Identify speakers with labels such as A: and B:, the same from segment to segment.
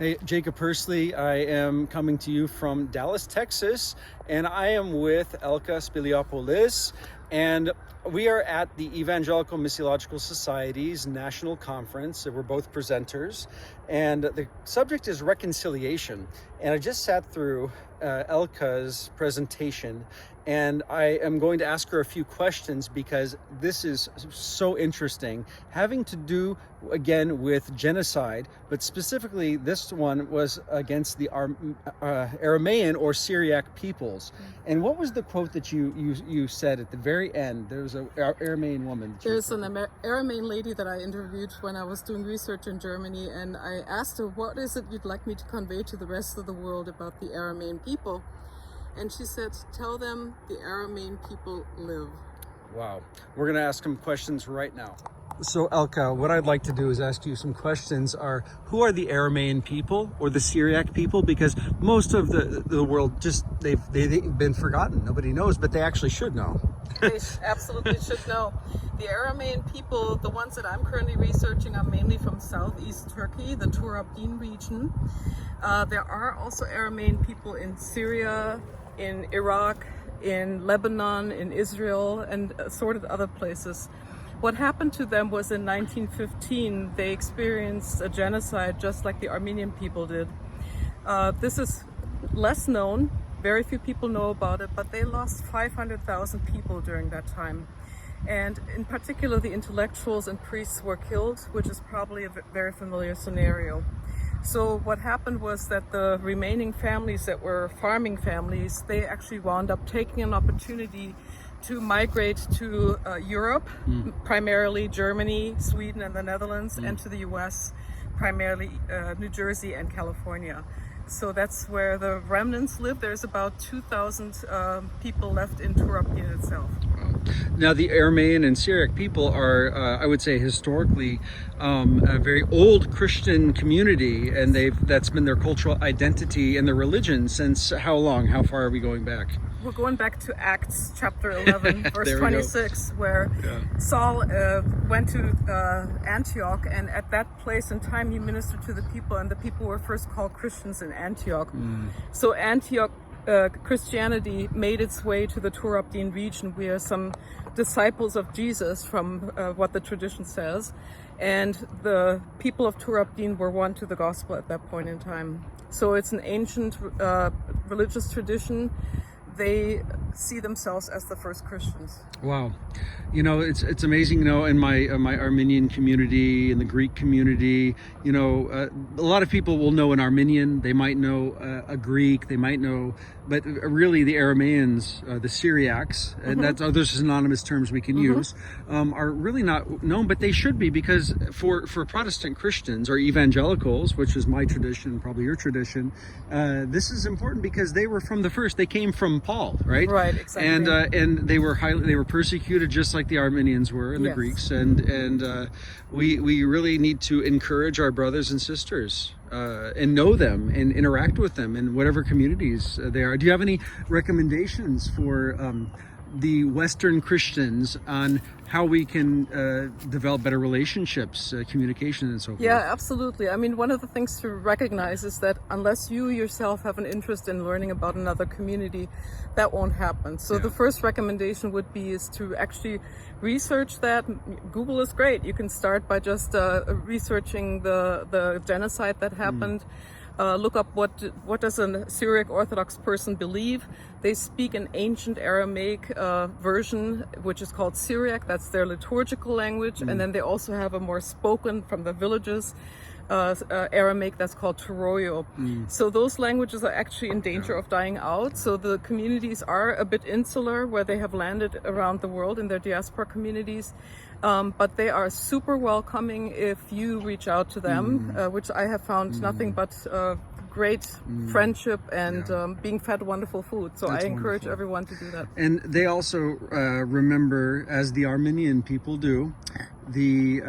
A: Hey, Jacob Persley. I am coming to you from Dallas, Texas, and I am with Elke Speliopoulos, and we are at the Evangelical Missiological Society's National Conference. We're both presenters, and the subject is reconciliation. And I just sat through Elke's presentation, and I am going to ask her a few questions because this is so interesting, having to do again with genocide, but specifically this one was against the Aramean or Syriac peoples. And what was the quote that you said at the very end? There was an Aramean woman.
B: There's an Aramean lady that I interviewed when I was doing research in Germany, and I asked her, what is it you'd like me to convey to the rest of the world about the Aramean people? And she said, tell them the Aramean people live.
A: Wow. We're going to ask them questions right now. So, Elke, what I'd like to do is ask you some questions. Who are the Aramean people or the Syriac people? Because most of the world they've been forgotten. Nobody knows, but they actually should know.
B: They absolutely should know. The Aramean people, the ones that I'm currently researching, are mainly from southeast Turkey, the Turabdin region. There are also Aramean people in Syria, in Iraq, in Lebanon, in Israel, and assorted other places. What happened to them was in 1915, they experienced a genocide just like the Armenian people did. This is less known, very few people know about it, but they lost 500,000 people during that time. And in particular, the intellectuals and priests were killed, which is probably a very familiar scenario. So what happened was that the remaining families that were farming families, they actually wound up taking an opportunity to migrate to Europe, primarily Germany, Sweden, and the Netherlands, and to the US, primarily New Jersey and California. So that's where the remnants live. There's about 2,000 people left in Turabdin itself.
A: Now, the Aramean and Syriac people are, I would say, historically a very old Christian community, and that's been their cultural identity and their religion since how long? How far are we going back?
B: We're going back to Acts chapter 11, verse 26, where Saul went to Antioch, and at that place and time he ministered to the people, and the people were first called Christians in Antioch. So Antioch Christianity made its way to the Turabdin region, where some disciples of Jesus, from what the tradition says, and the people of Turabdin were won to the gospel at that point in time. So it's an ancient religious tradition. They see themselves as the first Christians.
A: Wow. You know, it's amazing, you know, in my Armenian community, in the Greek community, you know, a lot of people will know an Armenian, they might know a Greek, they might know, but really the Arameans, the Syriacs, and that's other synonymous terms we can use, are really not known, but they should be, because for Protestant Christians or evangelicals, which is my tradition, probably your tradition, this is important because they were from the first, they came from Paul, right?
B: Right, exactly.
A: And they were persecuted just like the Armenians were and the Greeks, and we really need to encourage our brothers and sisters and know them and interact with them in whatever communities they are. Do you have any recommendations for the Western Christians on how we can develop better relationships, communication, and so forth?
B: Yeah, absolutely. I mean, one of the things to recognize is that unless you yourself have an interest in learning about another community, that won't happen. So the first recommendation would be is to actually research that. Google is great. You can start by just researching the genocide that happened. Look up what does a Syriac Orthodox person believe. They speak an ancient Aramaic version, which is called Syriac. That's their liturgical language. And then they also have a more spoken from the villages Aramaic that's called Toroyo. So those languages are actually in danger of dying out. So the communities are a bit insular, where they have landed around the world in their diaspora communities. But they are super welcoming if you reach out to them, which I have found nothing but great friendship and being fed wonderful food. So I encourage everyone to do that.
A: And they also remember, as the Armenian people do, the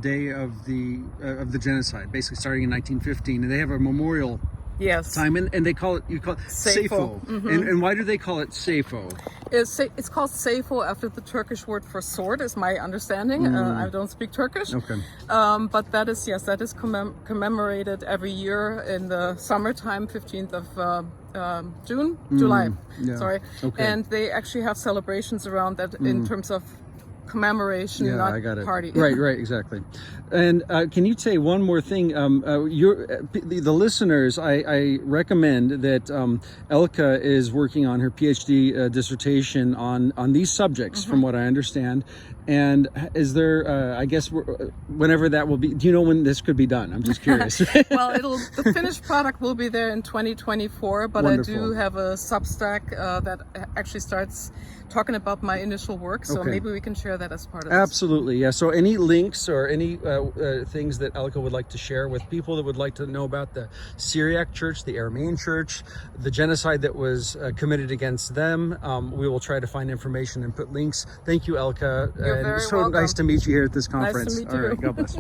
A: day of the genocide, basically starting in 1915, and they have a memorial
B: Yes.
A: time, and they call it, you call it
B: Sayfo.
A: Sayfo. And why do they call it Sayfo?
B: It's called Sayfo after the Turkish word for sword, is my understanding. I don't speak Turkish.
A: Okay.
B: But that is, yes, that is commemorated every year in the summertime, 15th of July.
A: Yeah.
B: Sorry.
A: Okay.
B: And they actually have celebrations around that in terms of commemoration,
A: Yeah,
B: not
A: I got it.
B: party.
A: Right, exactly. And can you say one more thing? The listeners, I recommend that Elke is working on her PhD dissertation on these subjects, from what I understand. And is there, I guess, whenever that will be, do you know when this could be done? I'm just curious.
B: Well, the finished product will be there in 2024, but
A: Wonderful.
B: I do have a Substack that actually starts talking about my initial work, so
A: Okay.
B: maybe we can share that as part of this.
A: Absolutely, yeah. So any links or any things that Elke would like to share with people that would like to know about the Syriac Church, the Aramean Church, the genocide that was committed against them, we will try to find information and put links. Thank you, Elke.
B: You're very
A: so
B: welcome.
A: nice to meet you here at this conference.
B: Nice to meet
A: All
B: you.
A: right, God bless.